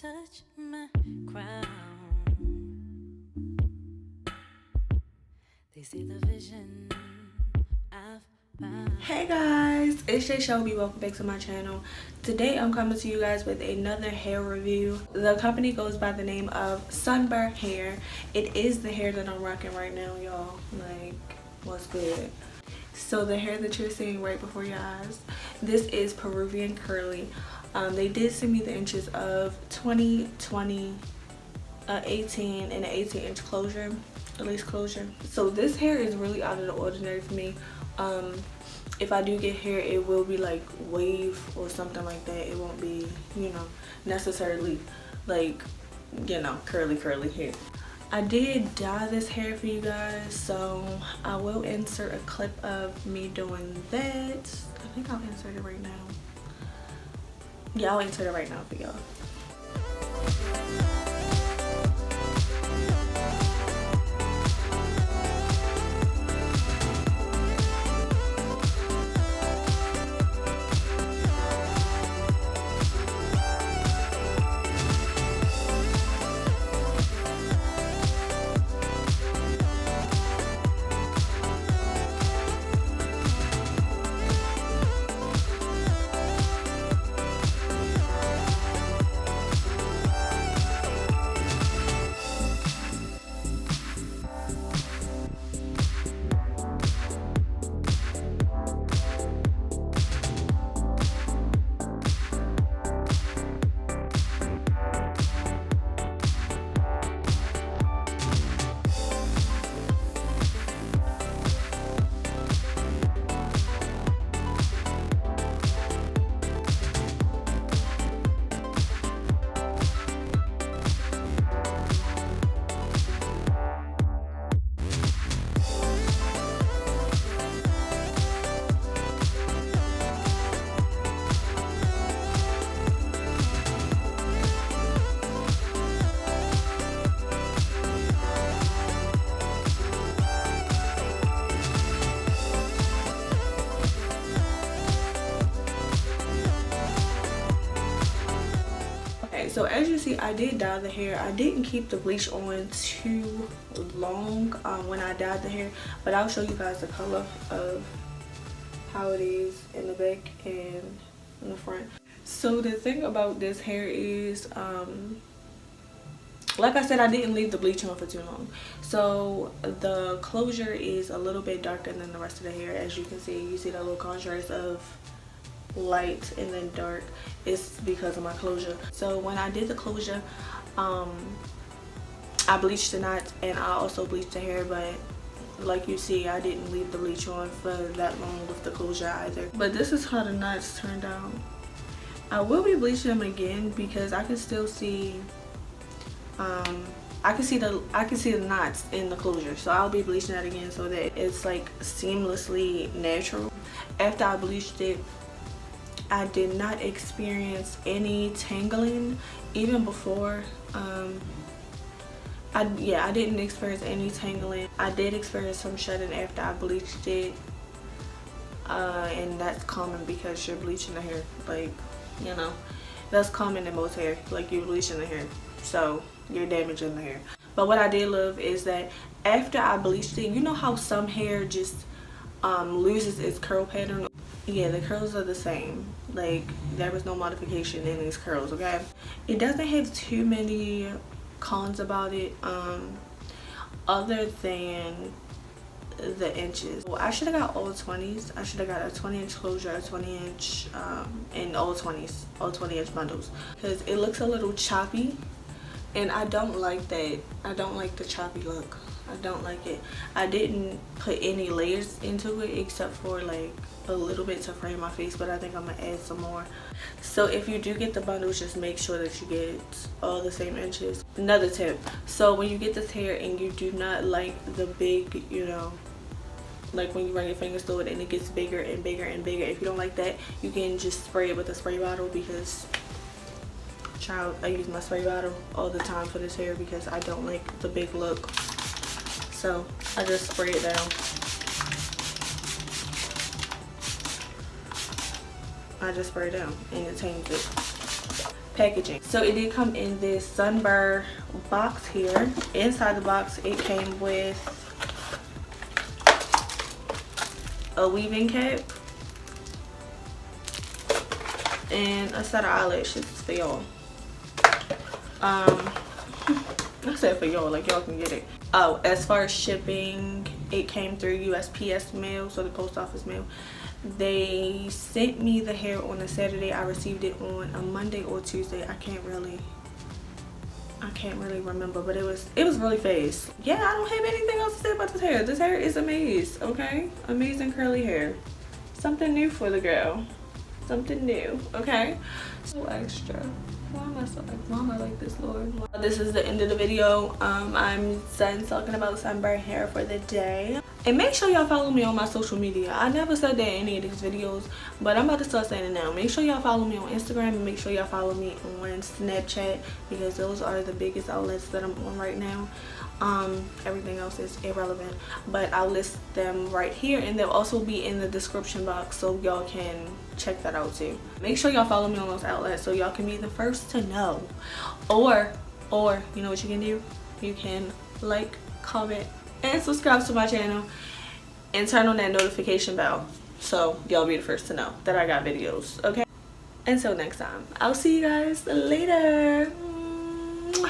touch my crown. They see the vision I've found. Hey guys, it's Shelbei. Welcome back to my channel. Today I'm coming to you guys with another hair review. The company goes by the name of Sunber Hair. It is the hair that I'm rocking right now, y'all. Like, what's good? So the hair that you're seeing right before your eyes, this is Peruvian curly. They did send me the inches of 20, 20, 18, and an 18-inch closure, at least closure. So this hair is really out of the ordinary for me. If I do get hair, it will be like wave or something like that. It won't be, you know, necessarily like, you know, curly hair. I did dye this hair for you guys, so I will insert a clip of me doing that. I think I'll insert it right now. Yeah, I'll insert it right now for y'all. So as you see, I did dye the hair. I didn't keep the bleach on too long when I dyed the hair, but I'll show you guys the color of how it is in the back and in the front. So the thing about this hair is, like I said, I didn't leave the bleach on for too long. So the closure is a little bit darker than the rest of the hair. As you can see, you see that little contrast of light and then dark. It's because of my closure. So when I did the closure, I bleached the knots and I also bleached the hair, but like you see, I didn't leave the bleach on for that long with the closure either. But this is how the knots turned out. I will be bleaching them again because I can still see I can see the knots in the closure, so I'll be bleaching that again so that it's like seamlessly natural. After I bleached it, I did not experience any tangling even before. I didn't experience any tangling. I did experience some shedding after I bleached it, and that's common because you're bleaching the hair. Like, you know, that's common in most hair. Like, you're bleaching the hair, so you're damaging the hair. But what I did love is that after I bleached it, you know how some hair just loses its curl pattern? Yeah, the curls are the same. Like, there was no modification in these curls, okay? It doesn't have too many cons about it, other than the inches. Well, I should have got all 20s. I should have got a 20-inch closure, a 20-inch, and all 20s, all 20-inch bundles. Because it looks a little choppy, and I don't like that. I don't like the choppy look. I don't like it. I didn't put any layers into it except for like a little bit to frame my face, but I think I'm gonna add some more. So if you do get the bundles, just make sure that you get all the same inches. Another tip, so when you get this hair and you do not like the big, you know, like when you run your fingers through it and it gets bigger and bigger and bigger, if you don't like that, you can just spray it with a spray bottle, because child, I use my spray bottle all the time for this hair because I don't like the big look. So I just spray it down. I just spray it down and it tames it. packaging. So it did come in this Sunber box here. Inside the box it came with a weaving cap and a set of eyelashes for y'all. I said for y'all, like y'all can get it. Oh, as far as shipping, it came through USPS mail, so the post office mail. They sent me the hair on a Saturday. I received it on a Monday or Tuesday. I can't really remember, but it was really fast. Yeah, I don't have anything else to say about this hair. This hair is amazing, okay? Amazing curly hair. Something new for the girl. Something new, okay? So extra. Why am I like this, Lord? This is the end of the video. I'm done talking about Sunber Hair for the day. And make sure y'all follow me on my social media. I never said that in any of these videos, but I'm about to start saying it now. Make sure y'all follow me on Instagram and make sure y'all follow me on Snapchat, because those are the biggest outlets that I'm on right now. Everything else is irrelevant, but I'll list them right here, and they'll also be in the description box, so y'all can check that out too. Make sure y'all follow me on those outlets so y'all can be the first to know. Or you know what you can do? You can like, comment, and subscribe to my channel and turn on that notification bell so y'all be the first to know that I got videos, okay? Until next time, I'll see you guys later.